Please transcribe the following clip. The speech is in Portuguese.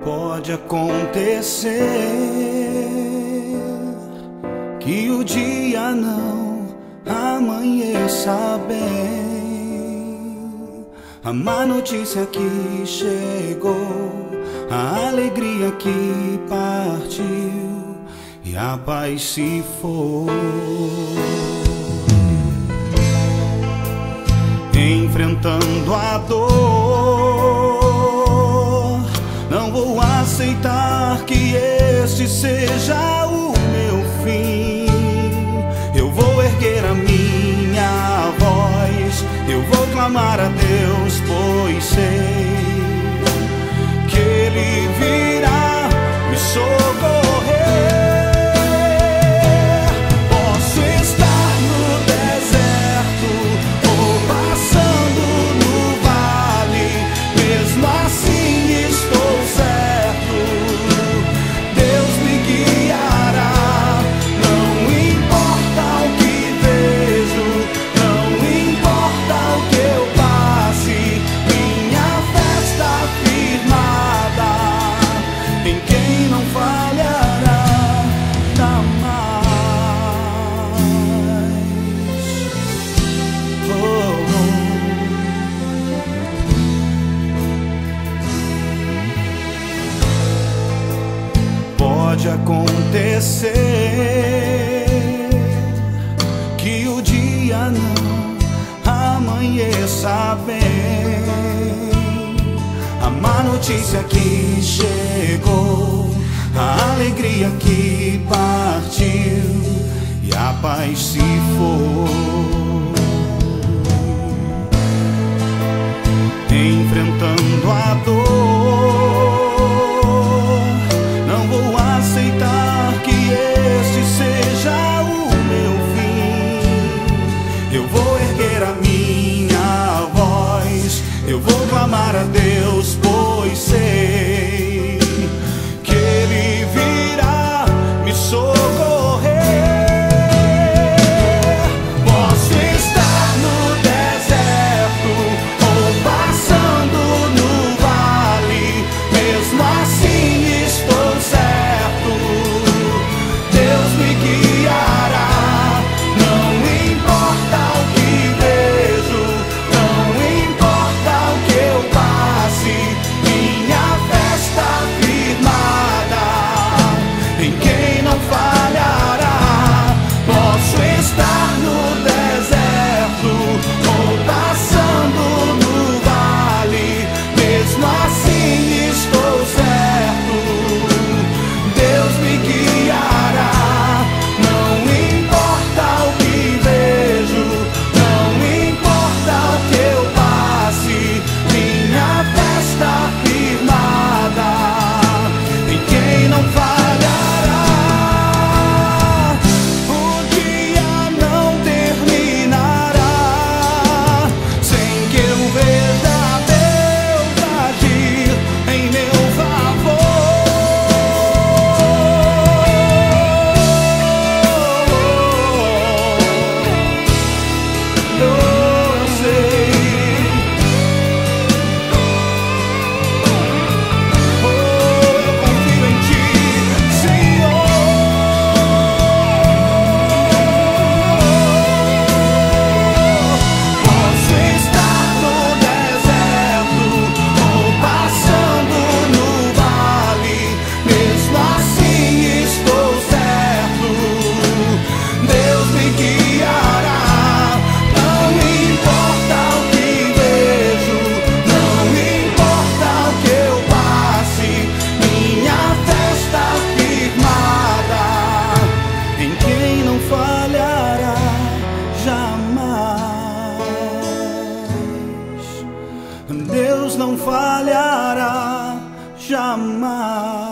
Pode acontecer que o dia não amanheça bem. A má notícia que chegou, a alegria que partiu e a paz se foi. Enfrentando a dor, não vou aceitar que este seja o meu fim. Eu vou erguer a minha voz, eu vou clamar a Deus, pois sei que Ele virá me socorrer. Posso estar no deserto ou passando no vale, mesmo assim estou certo, Deus me guiará. Não importa o que vejo, não importa o que eu passe, minha fé está firmada em quem não falhará jamais. Oh, oh. Pode acontecer que o dia não amanheça bem. A má notícia que chegou, a alegria que partiu e a paz se foi. Enfrentando a dor, não vou aceitar que este seja o meu fim. Eu vou erguer a minha voz, eu vou clamar a Deus, pois sei que Ele virá me socorrer. Posso estar no deserto ou passando no vale, mesmo assim estou certo, Deus me guiará. Não importa o que vejo, não importa o que eu passe, minha fé está firmada em quem não falhará. Posso estar no deserto ou passando no vale, mesmo assim estou certo, Deus me guiará. Não importa o que vejo, não importa o que eu passe, minha fé está firmada em quem não falhará. O dia não terminará sem que eu veja Deus agir em meu favor. Eu sei, eu confio em Ti, Senhor. Posso estar no deserto ou passando no vale, mesmo assim estou certo, Deus me guiará. Não importa o que vejo, não importa o que eu passe, minha fé está firmada em quem não falhará jamais. Deus não falhará jamais.